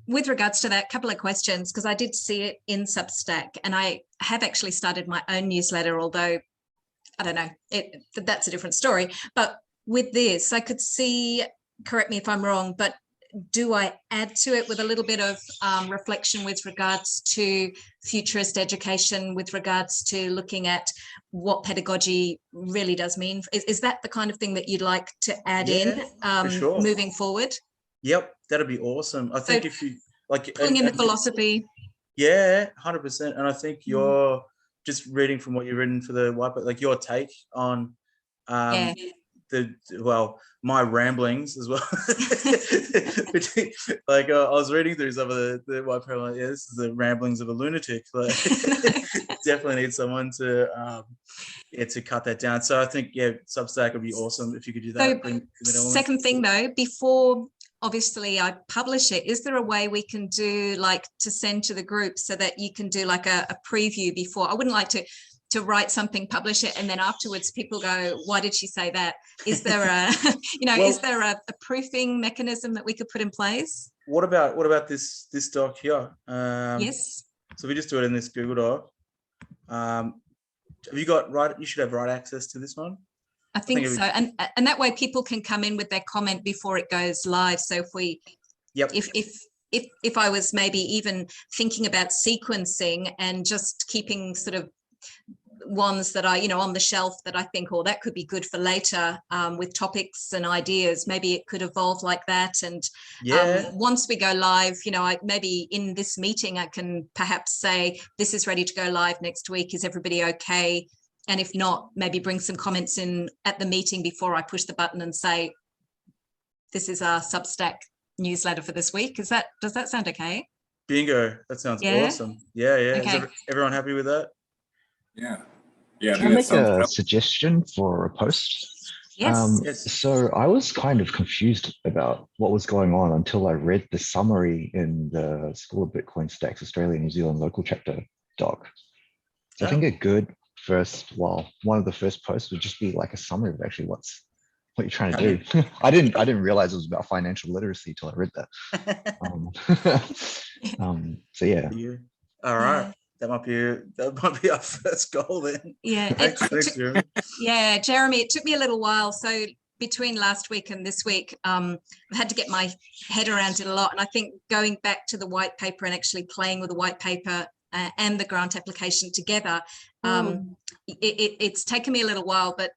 with regards to that, couple of questions, because I did see it in Substack, and I have actually started my own newsletter, although I don't know, that's a different story. But with this, I could see, correct me if I'm wrong, but do I add to it with a little bit of reflection with regards to futurist education, with regards to looking at what pedagogy really does mean? Is that the kind of thing that you'd like to add in for sure. moving forward? Yep, that'd be awesome. I think if you like pulling in the philosophy. Yeah, 100%. And I think you're just reading from what you've written for the whiteboard, like your take on my ramblings as well. Like I was reading through some of the white paper, like, this is the ramblings of a lunatic. Like, definitely need someone to cut that down. So I think Substack would be awesome if you could do that. So, second thing though, before obviously I publish it, is there a way we can do like to send to the group so that you can do like a preview before? I wouldn't like to write something, publish it, and then afterwards people go, why did she say that? Is there a, is there a proofing mechanism that we could put in place? What about this doc here? Yes. So we just do it in this Google Doc. Have you got you should have write access to this one? I think so. And that way people can come in with their comment before it goes live. So if we, if I was maybe even thinking about sequencing and just keeping sort of ones that are, on the shelf that I think, that could be good for later with topics and ideas, maybe it could evolve like that. And once we go live, maybe in this meeting, I can perhaps say, this is ready to go live next week. Is everybody okay? And if not, maybe bring some comments in at the meeting before I push the button and say, this is our Substack newsletter for this week. Does that sound okay? Bingo. That sounds awesome. Yeah. Okay. Is everyone happy with that? Yeah. Can I make a suggestion for a post? Yes. So I was kind of confused about what was going on until I read the summary in the School of Bitcoin Stacks Australia New Zealand local chapter doc. So I think a good one of the first posts would just be like a summary of actually what you're trying to do. I didn't realize it was about financial literacy till I read that. So yeah. All right. That might be our first goal then. Yeah. Thanks, Jeremy. Yeah, Jeremy, it took me a little while. So between last week and this week, I've had to get my head around it a lot. And I think going back to the white paper and actually playing with the white paper and the grant application together, it's taken me a little while, but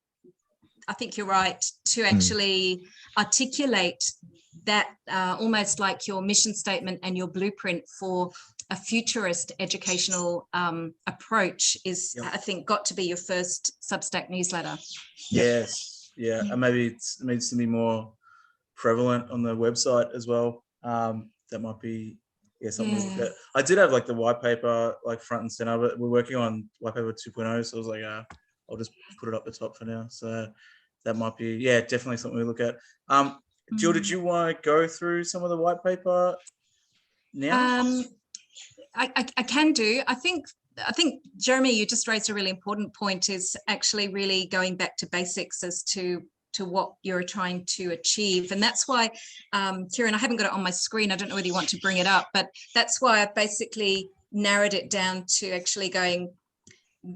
I think you're right to actually articulate that almost like your mission statement and your blueprint for a futurist educational approach is, I think, got to be your first Substack newsletter. Yes, yeah, and maybe it needs to be more prevalent on the website as well. That might be something to look at. I did have like the white paper like front and center, but we're working on white paper 2.0, so I was like, I'll just put it up the top for now. So that might be definitely something we look at. Jill, did you want to go through some of the white paper now? I can do. I think Jeremy, you just raised a really important point, is actually really going back to basics as to what you're trying to achieve. And that's why, Kieran, I haven't got it on my screen. I don't know whether you want to bring it up, but that's why I've basically narrowed it down to actually going,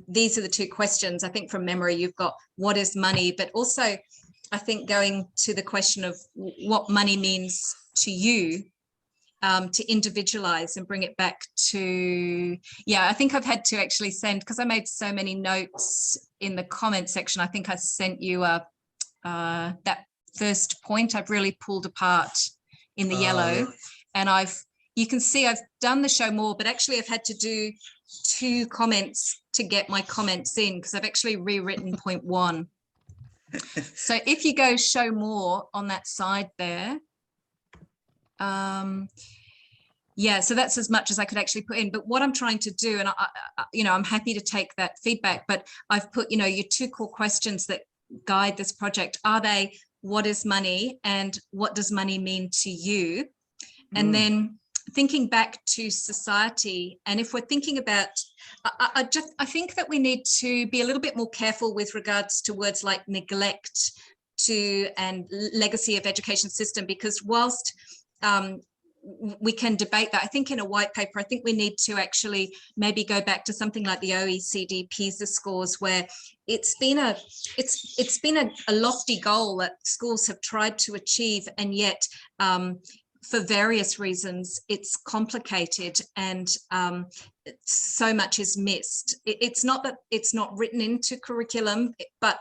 these are the two questions. I think from memory, you've got what is money, but also I think going to the question of what money means to you, to individualize and bring it back to, I think I've had to actually send, because I made so many notes in the comment section, I think I sent you that first point I've really pulled apart in the yellow. And you can see I've done the show more, but actually I've had to do 2 comments to get my comments in, because I've actually rewritten point 1. So if you go show more on that side there, so that's as much as I could actually put in. But what I'm trying to do, and I'm happy to take that feedback, but I've put, your 2 core questions that guide this project. Are they, what is money, and what does money mean to you? And then thinking back to society, and if we're thinking about, I think that we need to be a little bit more careful with regards to words like neglect and legacy of education system, because whilst we can debate that, I think in a white paper, I think we need to actually maybe go back to something like the OECD PISA scores, where it's been a lofty goal that schools have tried to achieve, and yet for various reasons, it's complicated and so much is missed. It's not that it's not written into curriculum, but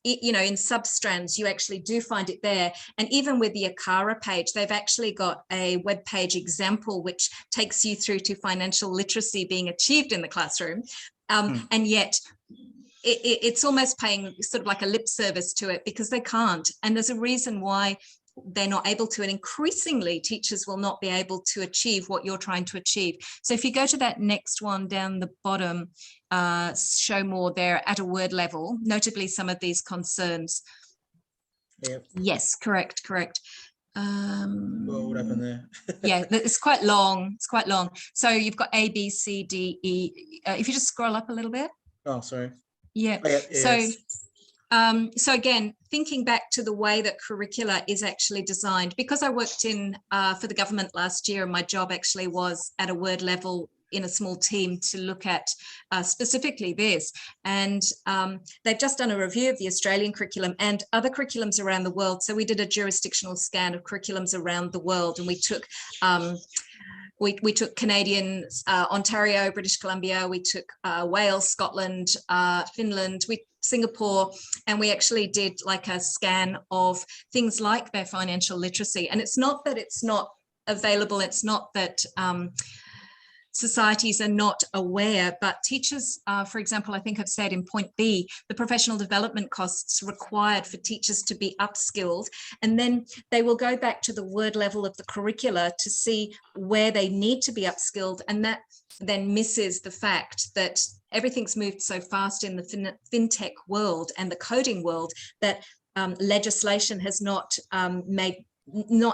you know, in substrands, you actually do find it there. And even with the ACARA page, they've actually got a web page example, which takes you through to financial literacy being achieved in the classroom. And yet it's almost paying sort of like a lip service to it because they can't. And there's a reason why they're not able to, and increasingly teachers will not be able to achieve what you're trying to achieve. So if you go to that next one down the bottom, show more there at a word level, notably some of these concerns. Yep. Yes, correct. What happened there? Yeah, it's quite long. It's quite long. So you've got A, B, C, D, E. If you just scroll up a little bit. Oh, sorry. Yeah. Oh, yeah, yes. So again, thinking back to the way that curricula is actually designed, because I worked in for the government last year, and my job actually was at a word level in a small team to look at specifically this. And they've just done a review of the Australian curriculum and other curriculums around the world. So we did a jurisdictional scan of curriculums around the world, and we took we took Canadian, Ontario, British Columbia, we took Wales, Scotland, Finland, Singapore, and we actually did like a scan of things like their financial literacy. And it's not that it's not available, it's not that societies are not aware, but teachers, for example, I think I've said in point B, the professional development costs required for teachers to be upskilled, and then they will go back to the word level of the curricula to see where they need to be upskilled, and that then misses the fact that everything's moved so fast in the fintech world and the coding world that legislation has not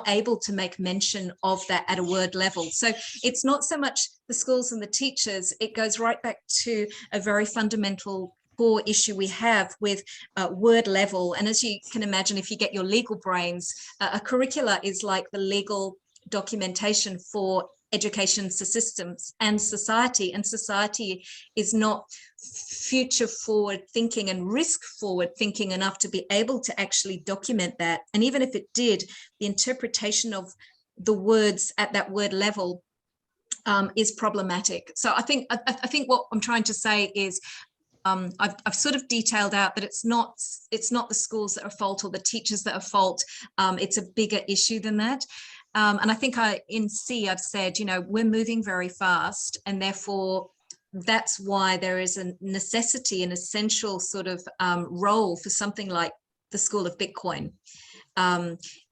able to make mention of that at a word level. So it's not so much the schools and the teachers, it goes right back to a very fundamental core issue we have with word level. And as you can imagine, if you get your legal brains, a curricula is like the legal documentation for education systems and society is not future forward thinking and risk forward thinking enough to be able to actually document that. And even if it did, the interpretation of the words at that word level is problematic. So I think what I'm trying to say is I've sort of detailed out that it's not the schools that are at fault or the teachers that are at fault. It's a bigger issue than that. And I think in C, I've said, you know, we're moving very fast, and therefore that's why there is a necessity, an essential sort of role for something like the School of Bitcoin.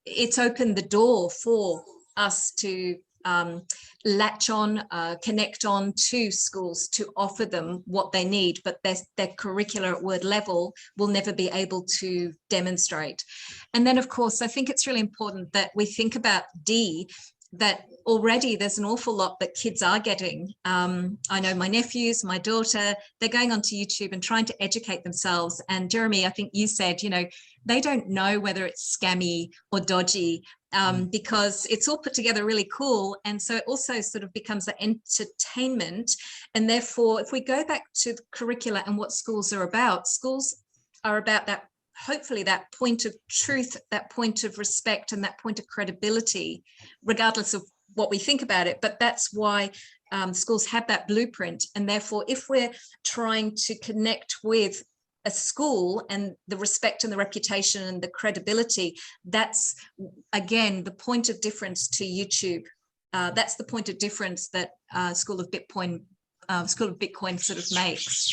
It's opened the door for us to latch on, connect on to schools to offer them what they need, but their curricular at word level will never be able to demonstrate. And then, of course, I think it's really important that we think about D, that already there's an awful lot that kids are getting. I know my nephews, my daughter, they're going onto YouTube and trying to educate themselves. And Jeremy, I think you said, you know, they don't know whether it's scammy or dodgy because it's all put together really cool. And so it also sort of becomes an entertainment. And therefore, if we go back to the curricula and what schools are about that, hopefully that point of truth, that point of respect, and that point of credibility, regardless of what we think about it. But that's why schools have that blueprint. And therefore, if we're trying to connect with a school and the respect and the reputation and the credibility, that's, again, the point of difference to YouTube. That's the point of difference that School of Bitcoin sort of makes.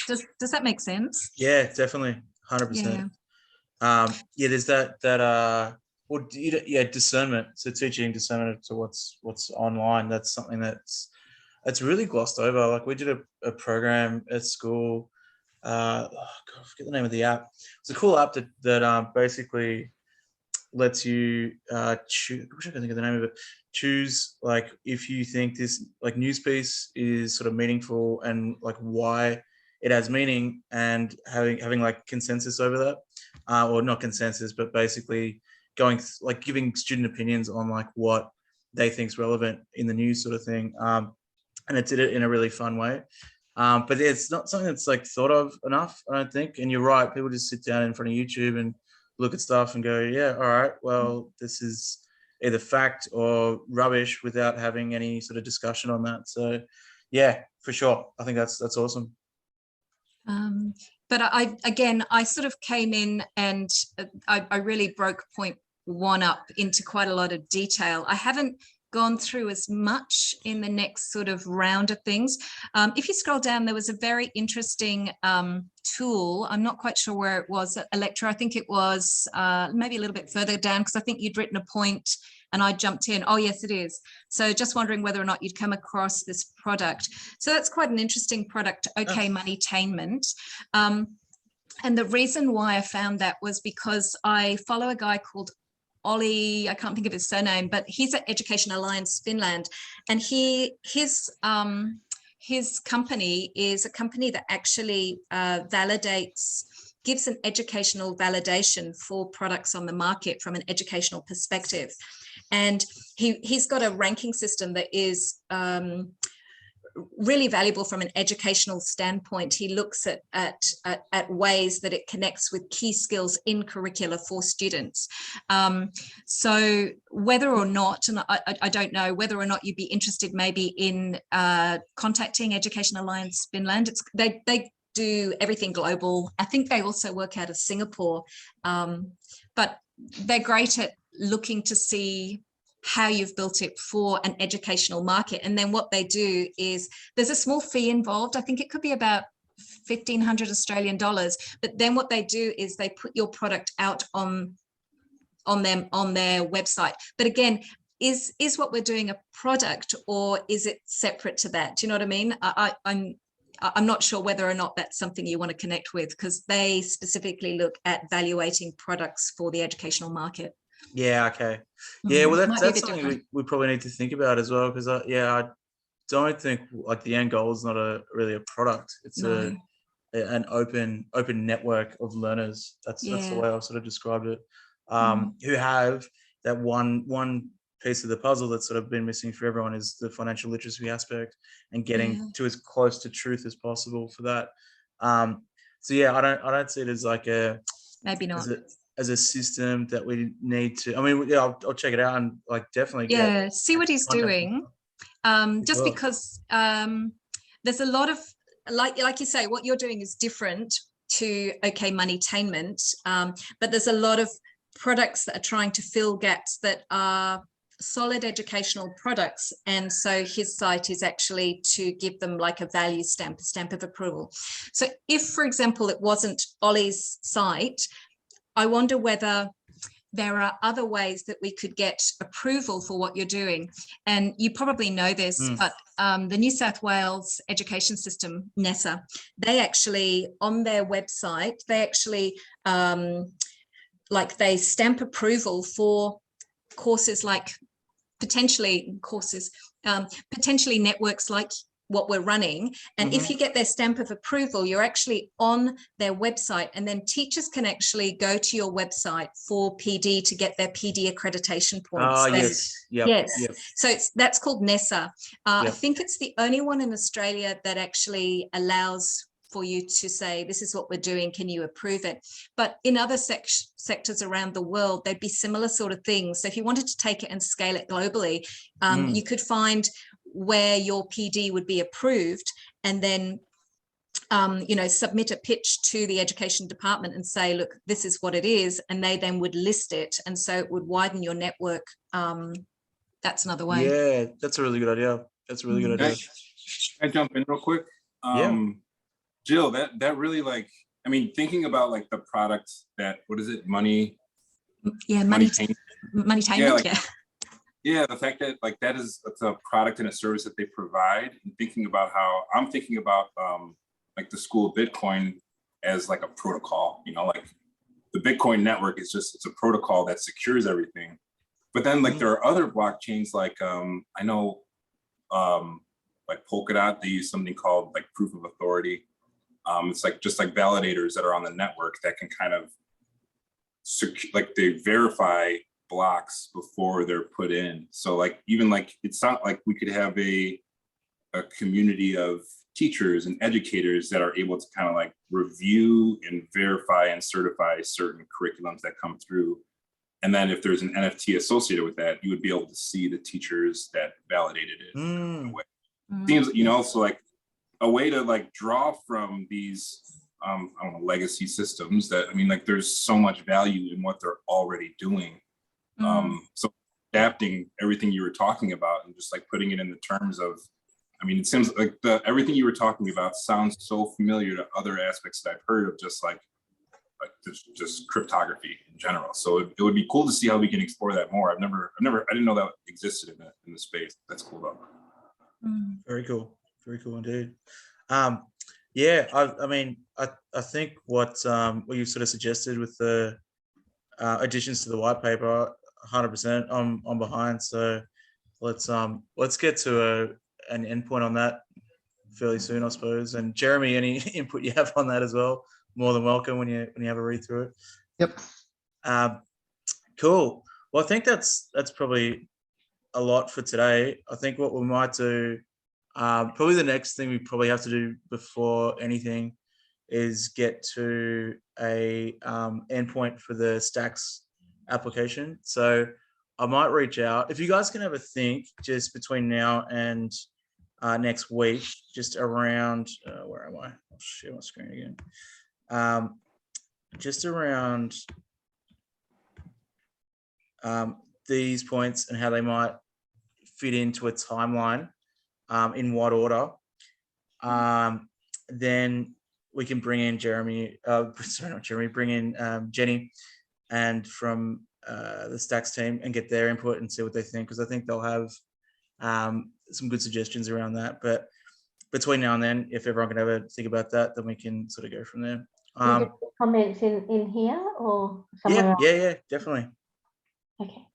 Does that make sense? Yeah, definitely. 100%. Yeah, there's discernment. So teaching discernment to what's online. That's something that's really glossed over. Like we did a program at school. I forget the name of the app. It's a cool app that basically lets you choose. I wish I could think of the name of it. Choose like if you think this like news piece is sort of meaningful and like why it has meaning, and having like consensus over that, or not consensus, but basically giving student opinions on like what they think is relevant in the news sort of thing. And it did it in a really fun way. But it's not something that's like thought of enough, I don't think. And you're right, people just sit down in front of YouTube and look at stuff and go, yeah, all right, well, this is either fact or rubbish without having any sort of discussion on that. So yeah, for sure. I think that's awesome. But I sort of came in and I really broke point one up into quite a lot of detail. I haven't gone through as much in the next sort of round of things. If you scroll down, there was a very interesting tool. I'm not quite sure where it was, Electra. I think it was maybe a little bit further down, because I think you'd written a point and I jumped in. Oh, yes, it is. So just wondering whether or not you'd come across this product. So that's quite an interesting product, OK Moneytainment. And the reason why I found that was because I follow a guy called Ollie, I can't think of his surname, but he's at Education Alliance Finland, and his company is a company that actually gives an educational validation for products on the market from an educational perspective. And he's got a ranking system that is really valuable from an educational standpoint. He looks at ways that it connects with key skills in curricula for students. So whether or not, and I don't know, whether or not you'd be interested maybe in contacting Education Alliance Finland. They do everything global. I think they also work out of Singapore, but they're great at looking to see how you've built it for an educational market. And then what they do is there's a small fee involved. I think it could be about 1,500 Australian dollars. But then what they do is they put your product out on their website. But again, is what we're doing a product, or is it separate to that? Do you know what I mean? I'm not sure whether or not that's something you want to connect with, because they specifically look at valuating products for the educational market. Yeah, okay. Yeah, well, that's something we probably need to think about as well, because I don't think like the end goal is not really a product. It's an open network of learners. That's the way I've sort of described it. Who have that one piece of the puzzle that's sort of been missing for everyone, is the financial literacy aspect, and getting to as close to truth as possible for that. So yeah, I don't see it as like maybe not as a system that we need to. I mean, yeah, I'll check it out and like definitely see what he's doing. Just because there's a lot of like you say, what you're doing is different to OK Moneytainment, but there's a lot of products that are trying to fill gaps that are solid educational products, and so his site is actually to give them like a value stamp, a stamp of approval. So if, for example, it wasn't Ollie's site, I wonder whether there are other ways that we could get approval for what you're doing. And you probably know this, but the New South Wales education system, NESA, they actually, on their website, they actually they stamp approval for courses like potentially networks like what we're running. And if you get their stamp of approval, you're actually on their website, and then teachers can actually go to your website for PD to get their PD accreditation points. Yes. So that's called NESA. I think it's the only one in Australia that actually allows for you to say, this is what we're doing, can you approve it? But in other sectors around the world, there'd be similar sort of things. So if you wanted to take it and scale it globally, you could find where your PD would be approved, and then submit a pitch to the education department and say, look, this is what it is, and they then would list it, and so it would widen your network. That's another way. Yeah, that's a really good idea. That's a really good idea. Can I jump in real quick? Jill, that really, like, I mean, thinking about like the product that, what is it, Moneytainment? Yeah, the fact that like it's a product and a service that they provide, and thinking about how I'm thinking about like the School of Bitcoin as like a protocol, like the Bitcoin network is it's a protocol that secures everything. But then like there are other blockchains like I know like Polkadot, they use something called like proof of authority. It's like just like validators that are on the network that can kind of they verify blocks before they're put in. So like even like it's not like we could have a community of teachers and educators that are able to kind of like review and verify and certify certain curriculums that come through. And then if there's an NFT associated with that, you would be able to see the teachers that validated it. In a way. Seems, you know, so like a way to like draw from these, I don't know, legacy systems that, I mean, like there's so much value in what they're already doing. So adapting everything you were talking about and just like putting it in the terms of, I mean, it seems like everything you were talking about sounds so familiar to other aspects that I've heard of, just like just cryptography in general. So it would be cool to see how we can explore that more. I didn't know that existed in the space. That's cool though. Very cool indeed. Yeah, I mean, I think what you sort of suggested with the additions to the white paper, 100% I'm behind. So let's get to an endpoint on that fairly soon, I suppose. And Jeremy, any input you have on that as well, more than welcome when you have a read through it. Yep. Cool. Well, I think that's probably a lot for today. I think what we might do, probably the next thing we probably have to do before anything is get to a endpoint for the Stacks application. So I might reach out. If you guys can have a think just between now and next week, just around, where am I? I'll share my screen again. Just around these points and how they might fit into a timeline in what order. Then we can bring in Jeremy, sorry, not Jeremy, bring in Jenny and from the Stacks team and get their input and see what they think, because I think they'll have some good suggestions around that. But between now and then, if everyone can have a think about that, then we can sort of go from there. Comments in here or somewhere else? Yeah, definitely. Okay.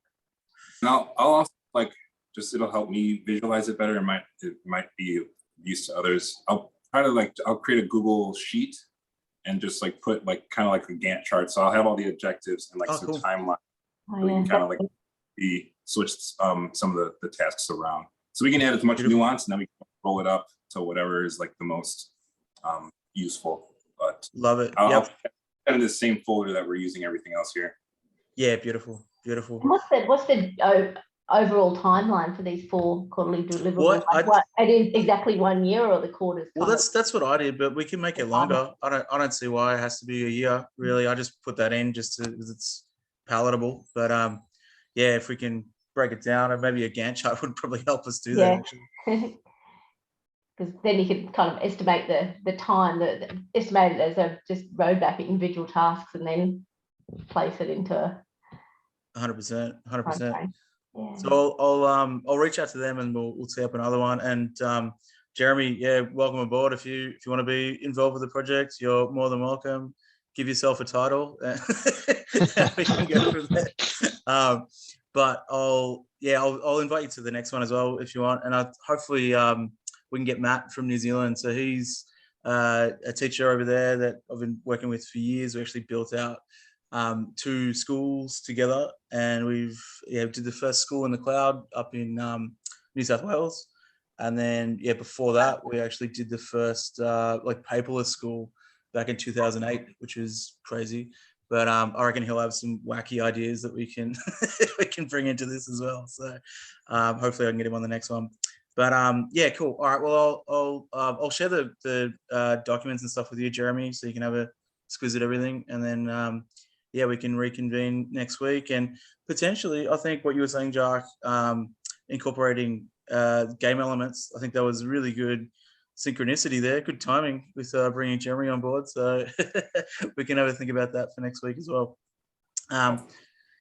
And I'll also like, just it'll help me visualize it better. It might be used to others. I'll try to I'll create a Google sheet and just like put like kind of like a Gantt chart. So I'll have all the objectives and like some cool. timeline. Oh, We yeah. can kind of like switch some of the tasks around. So we can add as much nuance and then we can roll it up to whatever is like the most useful. But Love it. I'll Yep. put in the same folder that we're using everything else here. Yeah, beautiful. What's the overall timeline for these 4 quarterly deliverables? It is exactly 1 year, or the quarters? Well, that's what I did, but we can make it longer. I don't see why it has to be a year. Really, I just put that in just because it's palatable. But yeah, if we can break it down, and maybe a Gantt chart would probably help us do that. Actually. Because then you can kind of estimate the time, estimate it as a just roadmap individual tasks, and then place it into 100%. Yeah. So I'll reach out to them and we'll set up another one. And Jeremy, yeah, welcome aboard. If you want to be involved with the project, you're more than welcome. Give yourself a title. We can go from there. But I'll invite you to the next one as well if you want. And hopefully we can get Matt from New Zealand. So he's a teacher over there that I've been working with for years. We actually built out 2 schools together, and we did the first school in the cloud up in New South Wales, and then before that we actually did the first like paperless school back in 2008, which is crazy. But I reckon he'll have some wacky ideas that we can we can bring into this as well. So hopefully I can get him on the next one. But yeah, cool. All right, well I'll share the documents and stuff with you, Jeremy, so you can have a squiz at everything, and then we can reconvene next week. And potentially, I think what you were saying, Jack, incorporating game elements, I think that was really good synchronicity there. Good timing with bringing Jeremy on board. So we can have a think about that for next week as well.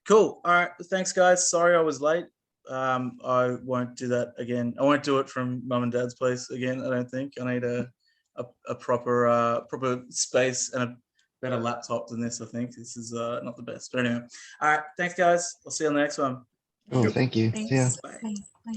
Cool. All right. Thanks, guys. Sorry I was late. I won't do that again. I won't do it from mum and dad's place again, I don't think. I need a proper space and a better laptop than this. I think this is not the best, but anyway. All right, thanks guys, I'll see you on the next one. Oh, thank you. Thanks. See ya. Bye. Bye.